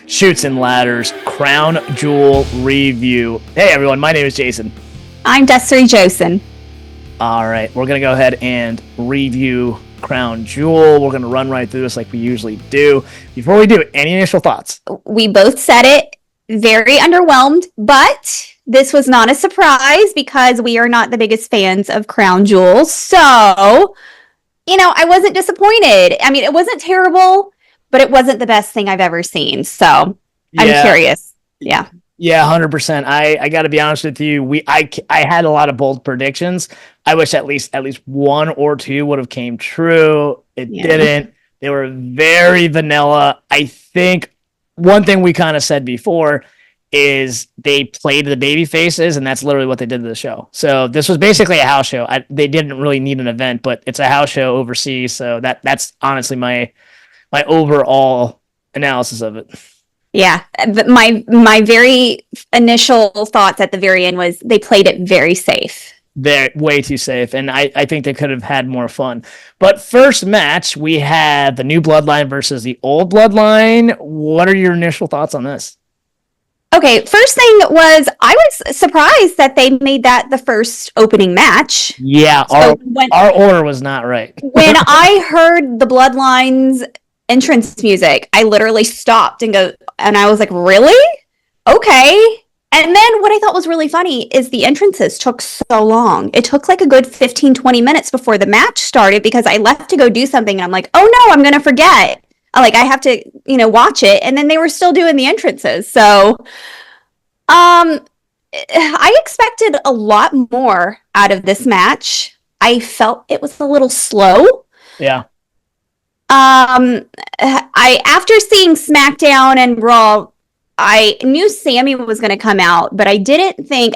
Chutes and Ladders Crown Jewel review. Hey everyone, my name is Jason. I'm Desiree Josen. All right, we're going to go ahead and review Crown Jewel. We're going to run right through this like we usually do. Before we do, any initial thoughts? We both said it, very underwhelmed, but this was not a surprise because we are not the biggest fans of Crown Jewel. So, I wasn't disappointed. I mean, it wasn't terrible, but it wasn't the best thing I've ever seen. So, I'm curious. Yeah. Yeah, 100%. I got to be honest with you. I had a lot of bold predictions. I wish at least one or two would have came true. It didn't. They were very vanilla. I think one thing we kind of said before is they played the baby faces, and that's literally what they did to the show. So this was basically a house show. They didn't really need an event, but it's a house show overseas. So that's honestly my overall analysis of it. Yeah, but my very initial thoughts at the very end was they played it very safe. They're way too safe, and I think they could have had more fun. But first match, we had the new Bloodline versus the old Bloodline. What are your initial thoughts on this? Okay, first thing was I was surprised that they made that the first opening match. Yeah, our order was not right. When I heard the Bloodlines entrance music, I literally stopped and I was like, really? Okay. And then what I thought was really funny is the entrances took so long. It took like a good 15-20 minutes before the match started because I left to go do something and I'm like, oh no, I'm gonna forget. I have to, watch it. And then they were still doing the entrances. So I expected a lot more out of this match. I felt it was a little slow. Yeah. After seeing SmackDown and Raw, I knew Sammy was going to come out, but I didn't think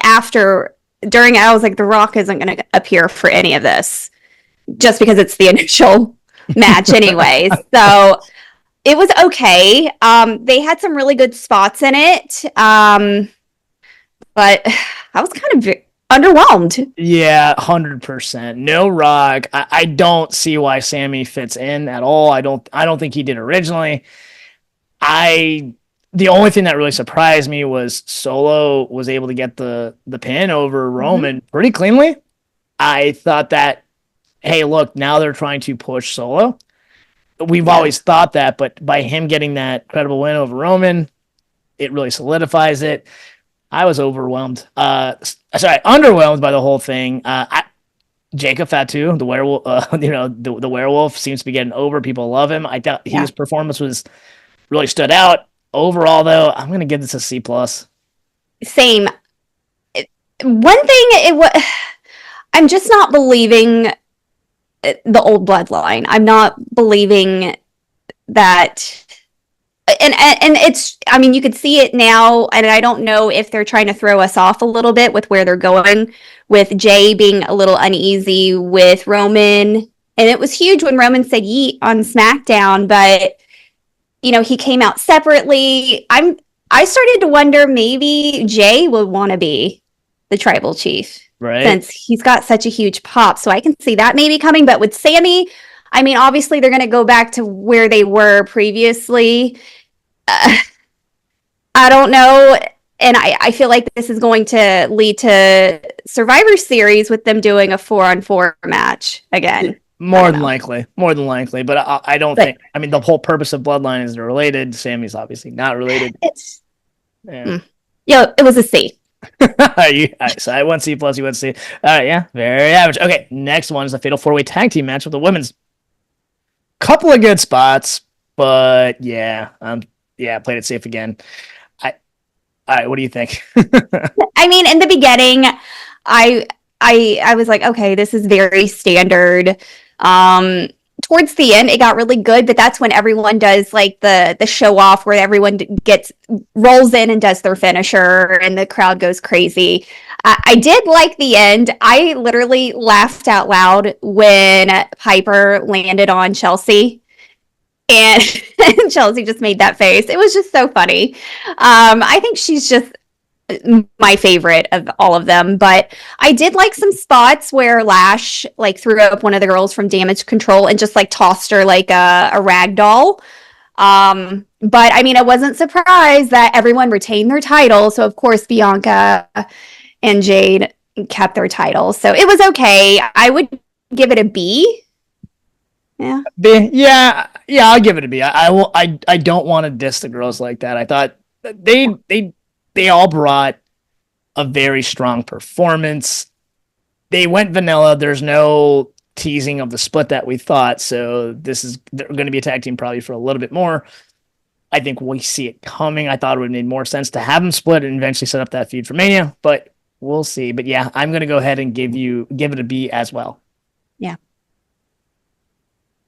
during I was like, The Rock isn't going to appear for any of this, just because it's the initial match anyways. So it was okay. They had some really good spots in it, but I was kind of underwhelmed. Yeah, 100%. No Rock. I don't see why Sammy fits in at all. I don't think he did originally. The only thing that really surprised me was Solo was able to get the pin over Roman pretty cleanly. I thought that, hey, look, now they're trying to push Solo. We've always thought that, but by him getting that credible win over Roman, it really solidifies it. I was overwhelmed. Underwhelmed by the whole thing. Jacob Fatu, the werewolf, the werewolf seems to be getting over. People love him. I thought his performance really stood out. Overall, though, I'm going to give this a C+. Same. One thing, I'm just not believing the old Bloodline. I'm not believing that. And it's, you could see it now, and I don't know if they're trying to throw us off a little bit with where they're going, with Jay being a little uneasy with Roman. And it was huge when Roman said yeet on SmackDown, but, he came out separately. I started to wonder maybe Jay would want to be the tribal chief. Right. Since he's got such a huge pop. So I can see that maybe coming. But with Sammy, obviously they're going to go back to where they were previously. I don't know. And I feel like this is going to lead to Survivor Series with them doing a 4-on-4 match again. More than likely. But I don't think, the whole purpose of Bloodline is they're related. Sammy's obviously not related. It was a C. So I went C+, you went C. All right, yeah, very average. Okay, next one is the Fatal 4-Way Tag Team match with the women's. Couple of good spots, but played it safe again. All right, what do you think? In the beginning, I was like, okay, this is very standard. Towards the end, it got really good, but that's when everyone does like the show off where everyone rolls in and does their finisher and the crowd goes crazy. I did like the end. I literally laughed out loud when Piper landed on Chelsea and Chelsea just made that face. It was just so funny. I think she's just my favorite of all of them, but I did like some spots where Lash like threw up one of the girls from Damage Control and just like tossed her like a rag doll. But I mean, I wasn't surprised that everyone retained their title. So of course, Bianca and Jade kept their titles. So it was okay. I would give it a B. Yeah. B, yeah, yeah, I'll give it a B. I will. I don't want to diss the girls like that. I thought they all brought a very strong performance. They went vanilla. There's no teasing of the split that we thought. So they're going to be a tag team probably for a little bit more. I think we see it coming. I thought it would have made more sense to have them split and eventually set up that feud for Mania, but we'll see. But yeah, I'm going to go ahead and give it a B as well. Yeah.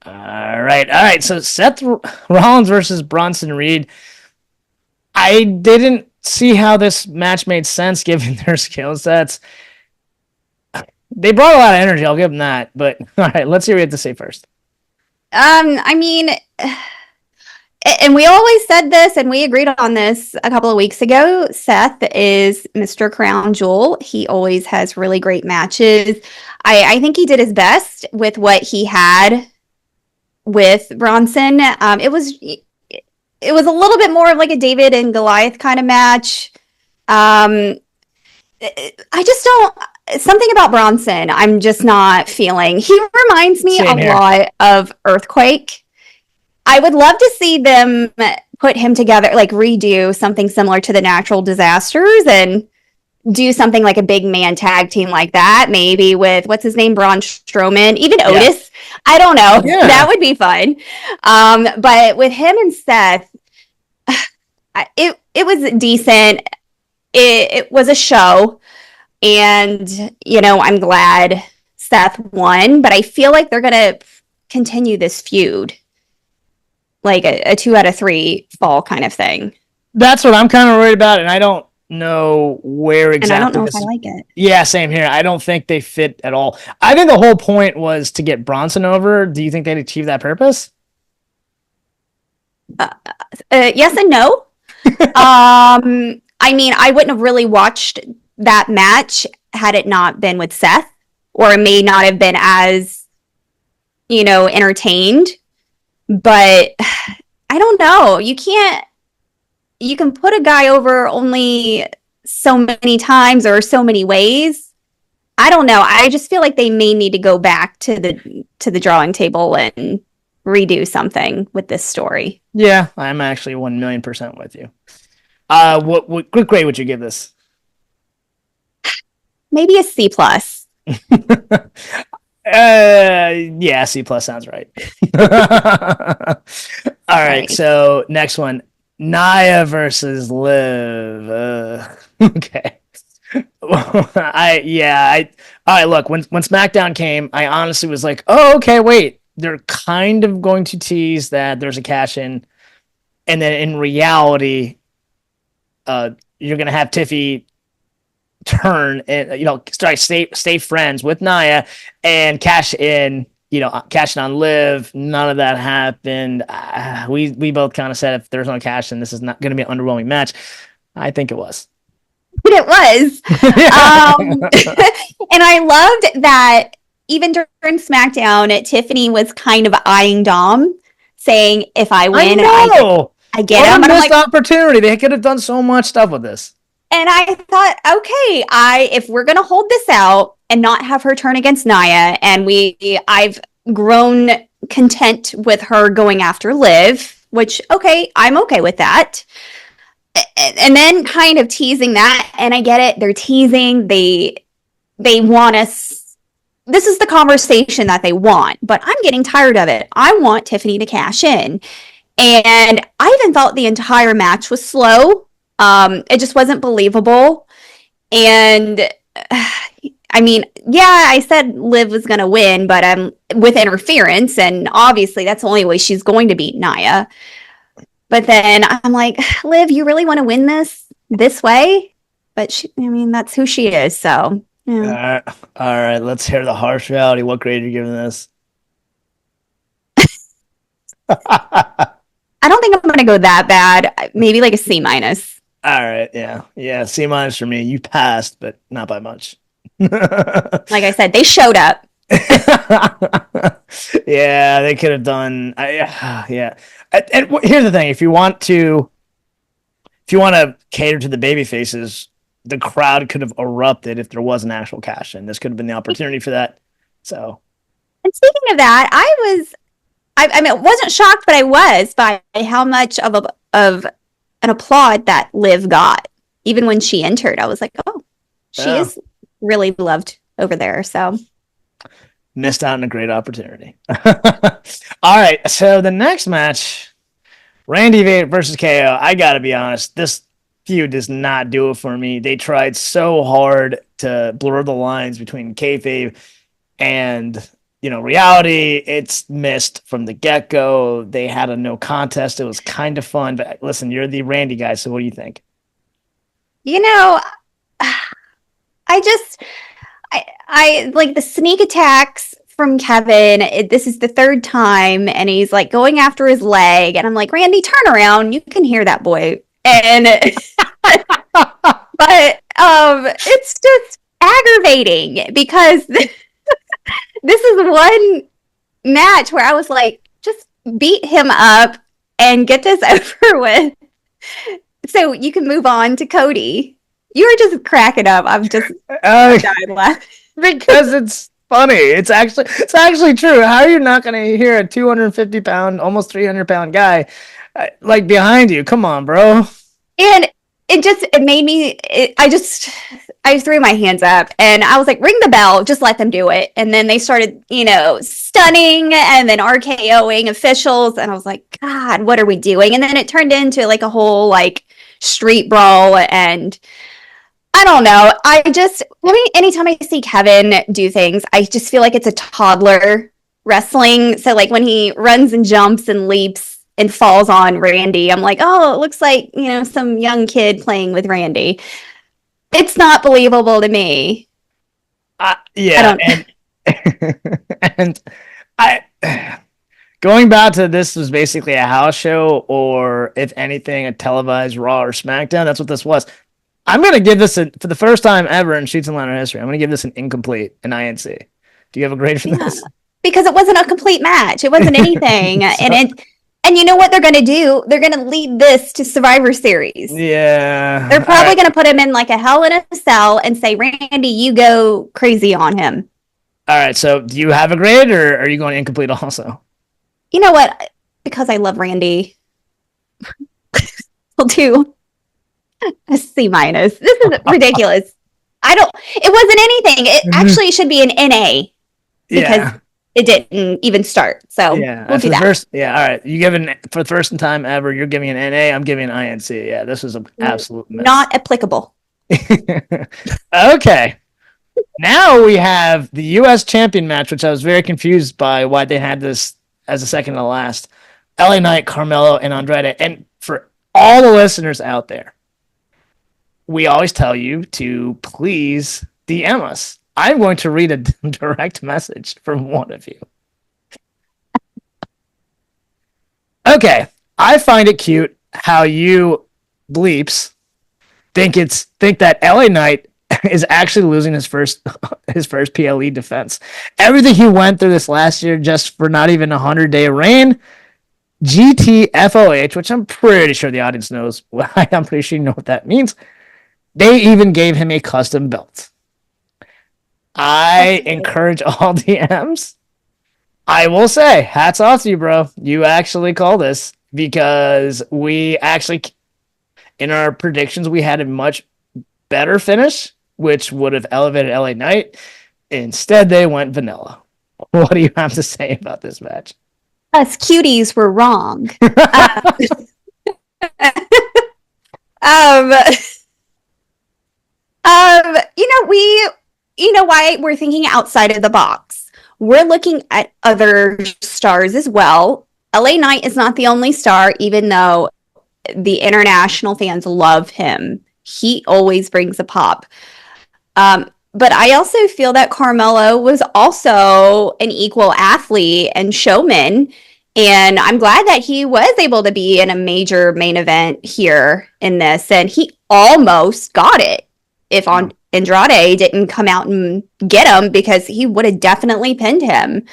All right. So Seth Rollins versus Bronson Reed. I didn't see how this match made sense given their skill sets. They brought a lot of energy. I'll give them that. But all right, let's hear what you have to say first. I mean, and we always said this, and we agreed on this a couple of weeks ago. Seth is Mr. Crown Jewel. He always has really great matches. I think he did his best with what he had with Bronson. It was a little bit more of like a David and Goliath kind of match. I just don't. Something about Bronson, I'm just not feeling. He reminds me a lot of Earthquake. I would love to see them put him together, like redo something similar to the Natural Disasters and do something like a big man tag team like that, maybe with, what's his name, Braun Strowman, even Otis. I don't know. Yeah. That would be fun. But with him and Seth, it was decent. It was a show. And, I'm glad Seth won, but I feel like they're going to continue this feud. Like a 2 out of 3 fall kind of thing. That's what I'm kind of worried about, and I don't know where exactly. And I don't know if I like it. Yeah, same here. I don't think they fit at all. I think the whole point was to get Bronson over. Do you think they'd achieve that purpose? Yes and no. I mean, I wouldn't have really watched that match had it not been with Seth, or it may not have been as, entertained. But I don't know. You can put a guy over only so many times or so many ways. I don't know. I just feel like they may need to go back to the drawing table and redo something with this story. Yeah, I'm actually 1,000,000% with you. What grade would you give this? Maybe a C+. Yeah, C+ sounds right. All right, so next one, Nia versus Liv. Okay. All right, look, when SmackDown came, I honestly was like, oh, okay, wait, they're kind of going to tease that there's a cash in, and then in reality, you're gonna have Tiffy turn and stay friends with Nia and cash in, cashing on Liv. None of that happened. We both kind of said if there's no cash in, this is not going to be an underwhelming match. I think it was. It was. And I loved that even during SmackDown, Tiffany was kind of eyeing Dom, saying, if I win, I get him. What a missed opportunity. They could have done so much stuff with this. And I thought, okay, if we're going to hold this out and not have her turn against Nia, and I've grown content with her going after Liv, which, okay, I'm okay with that. And then kind of teasing that, and I get it, they're teasing, they want us, this is the conversation that they want, but I'm getting tired of it. I want Tiffany to cash in. And I even thought the entire match was slow. It just wasn't believable. And I mean, yeah, I said Liv was going to win, but with interference. And obviously that's the only way she's going to beat Nia. But then I'm like, Liv, you really want to win this way? But that's who she is. So, yeah. All right. Let's hear the harsh reality. What grade are you giving this? I don't think I'm going to go that bad. Maybe like a C-. All right, yeah, C- for me. You passed, but not by much. Like I said, they showed up. Yeah, they could have done. Yeah, and here's the thing: if you want to cater to the baby faces, the crowd could have erupted if there was an actual cash in. This could have been the opportunity for that. So, And speaking of that, I mean, I wasn't shocked, but I was by how much of an applaud that Liv got. Even when she entered, I was like, oh, she yeah, is really loved over there. So missed out on a great opportunity. All right, so the next match, Randy versus KO. I gotta be honest, this feud does not do it for me. They tried so hard to blur the lines between kayfabe and reality. It's missed from the get go. They had a no contest. It was kind of fun, but listen, you're the Randy guy, so what do you think? you know, I just I like the sneak attacks from Kevin. This is the third time, and he's like going after his leg, and I'm like, Randy, turn around. You can hear that boy. And but it's just aggravating because this is one match where I was like, just beat him up and get this over with, so you can move on to Cody. You were just cracking up. I'm just died laughing. Because it's funny. It's actually true. How are you not going to hear a 250-pound, almost 300-pound guy like behind you? Come on, bro. And it made me, I threw my hands up and I was like, ring the bell, just let them do it. And then they started, stunning and then RKOing officials. And I was like, God, what are we doing? And then it turned into like a whole like street brawl. And I don't know. Anytime I see Kevin do things, I just feel like it's a toddler wrestling. So like when he runs and jumps and leaps and falls on Randy, I'm like, oh, it looks like, some young kid playing with Randy. It's not believable to me. Yeah. And I going back to this was basically a house show, or if anything, a televised Raw or SmackDown. That's what this was. I'm going to give this for the first time ever in Shoots and Ladder history. I'm going to give this an incomplete, an INC. Do you have a grade for this? Because it wasn't a complete match. It wasn't anything. And you know what they're going to do? They're going to lead this to Survivor Series. Yeah. They're probably going to put him in like a Hell in a Cell and say, Randy, you go crazy on him. All right. So do you have a grade, or are you going incomplete also? You know what? Because I love Randy, I'll do a C-. This is ridiculous. It wasn't anything. It actually should be an NA because it didn't even start. So we'll do that. All right. You giving for the first time ever, you're giving an NA. I'm giving an INC. Yeah, this was an absolute mess. Not applicable. Okay. Now we have the U.S. champion match, which I was very confused by why they had this as a second to last. LA Knight, Carmelo, and Andrade. And for all the listeners out there, we always tell you to please DM us. I'm going to read a direct message from one of you. Okay. I find it cute how you bleeps think that LA Knight is actually losing his first PLE defense. Everything he went through this last year just for not even a 100-day reign. GTFOH, which I'm pretty sure the audience knows. I'm pretty sure you know what that means. They even gave him a custom belt. I encourage all DMs. I will say, hats off to you, bro. You actually called this because we actually, in our predictions, we had a much better finish, which would have elevated LA Knight. Instead, they went vanilla. What do you have to say about this match? Us cuties were wrong. Why we're thinking outside of the box. We're looking at other stars as well. LA Knight is not the only star, even though the international fans love him. He always brings a pop. But I also feel that Carmelo was also an equal athlete and showman. And I'm glad that he was able to be in a major main event here in this. And he almost got it. Andrade didn't come out and get him, because he would have definitely pinned him.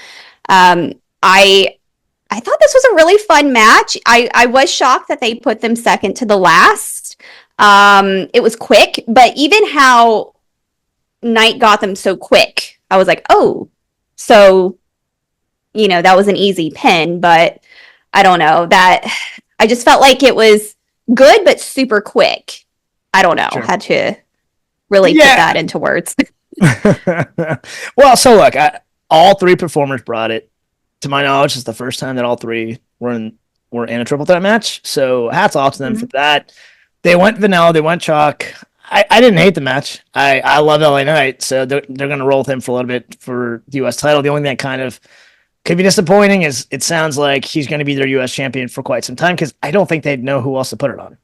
I thought this was a really fun match. I was shocked that they put them second to the last. It was quick, but even how Knight got them so quick, I was like, oh, so, that was an easy pin, but I don't know. That I just felt like it was good, but super quick. I don't know. Sure. Had to really put that into words. Well, so look, all three performers brought it. To my knowledge, it's the first time that all three were in a triple threat match. So hats off to them for that. They went vanilla. They went chalk. I didn't hate the match. I love LA Knight, so they're going to roll with him for a little bit for the U.S. title. The only thing that kind of could be disappointing is it sounds like he's going to be their U.S. champion for quite some time, because I don't think they'd know who else to put it on.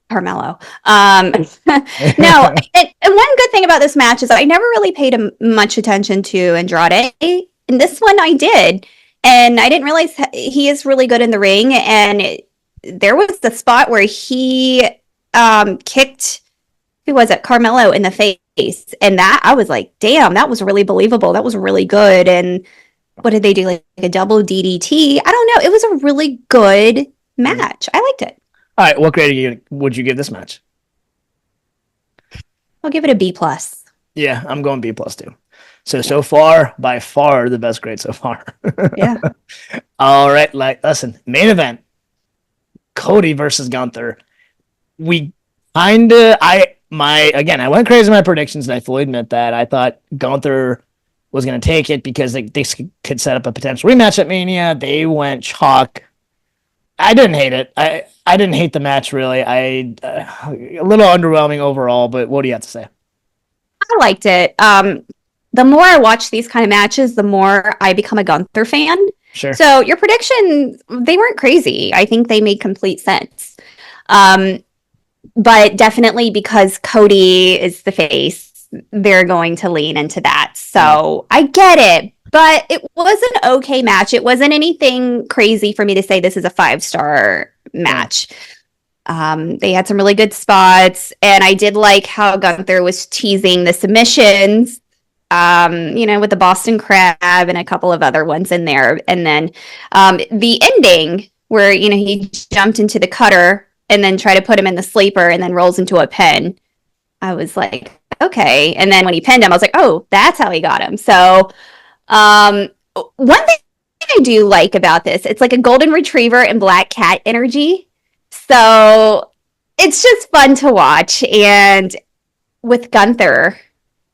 Carmelo. No, and one good thing about this match is I never really paid much attention to Andrade. And this one I did. And I didn't realize he is really good in the ring. And there was the spot where he kicked, who was it? Carmelo in the face. And that, I was like, damn, that was really believable. That was really good. And what did they do? Like a double DDT? I don't know. It was a really good match. I liked it. All right, what grade would you give this match? I'll give it a B+. Yeah, I'm going B+ too. So far, by far, the best grade so far. Yeah. All right, listen, main event, Cody versus Gunther. I went crazy in my predictions, and I fully admit that. I thought Gunther was going to take it because they could set up a potential rematch at Mania. They went chalk. I didn't hate it. I didn't hate the match, really. A little underwhelming overall, but what do you have to say? I liked it. The more I watch these kind of matches, the more I become a Gunther fan. Sure. So your predictions, they weren't crazy. I think they made complete sense. But definitely because Cody is the face, they're going to lean into that. So I get it. But it was an okay match. It wasn't anything crazy for me to say this is a 5-star match. They had some really good spots, and I did like how Gunther was teasing the submissions, with the Boston Crab and a couple of other ones in there. And then the ending where, he jumped into the cutter and then tried to put him in the sleeper and then rolls into a pin. I was like, okay. And then when he pinned him, I was like, oh, that's how he got him. So one thing I do like about this, it's like a golden retriever and black cat energy. So it's just fun to watch. And with Gunther,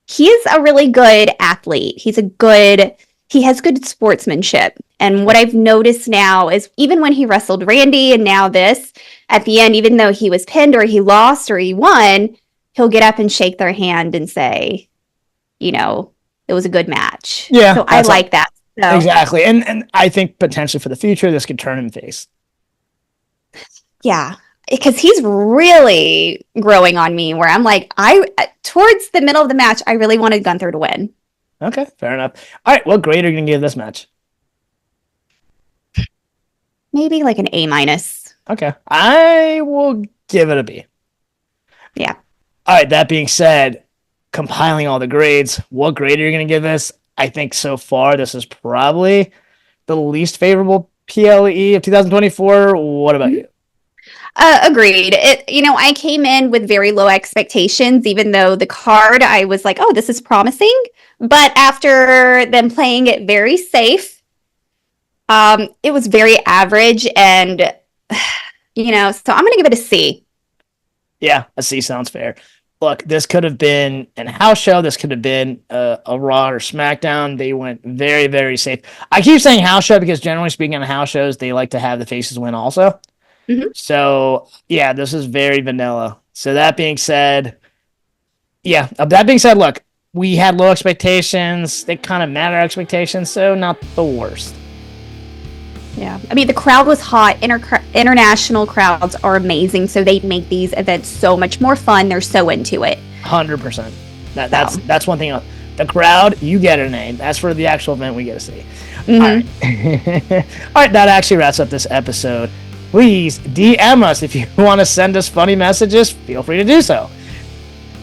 he is a really good athlete. He has good sportsmanship. And what I've noticed now is even when he wrestled Randy and now this, at the end, even though he was pinned or he lost or he won, he'll get up and shake their hand and say, it was a good match. Yeah. So I like that. So. Exactly. And I think potentially for the future, this could turn him face. Yeah. Because he's really growing on me where I'm like, towards the middle of the match, I really wanted Gunther to win. Okay. Fair enough. All right. What grade are you going to give this match? Maybe like an A-. Okay. I will give it a B. Yeah. All right. That being said, compiling all the grades, what grade are you going to give this? I think so far this is probably the least favorable PLE of 2024. What about you? Agreed. I came in with very low expectations, even though the card, I was like, oh, this is promising. But after them playing it very safe, it was very average. And, so I'm going to give it a C. Yeah, a C sounds fair. Look, this could have been a house show. This could have been a Raw or SmackDown. They went very, very safe. I keep saying house show because generally speaking on house shows, they like to have the faces win also. Mm-hmm. So, yeah, this is very vanilla. So that being said, look, we had low expectations. They kind of met our expectations, so not the worst. Yeah. I mean, the crowd was hot. International crowds are amazing, so they make these events so much more fun. They're so into it. 100%. That's one thing. The crowd, you get a name. As for the actual event, we get to see. Mm-hmm. All right. All right, that actually wraps up this episode. Please DM us if you want to send us funny messages. Feel free to do so.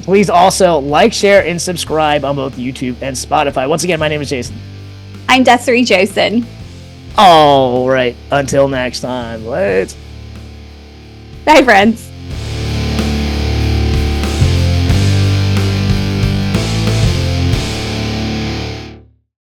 Please also like, share, and subscribe on both YouTube and Spotify. Once again, my name is Jason. I'm Desiree Josen. All right. Until next time, let's. Bye, friends.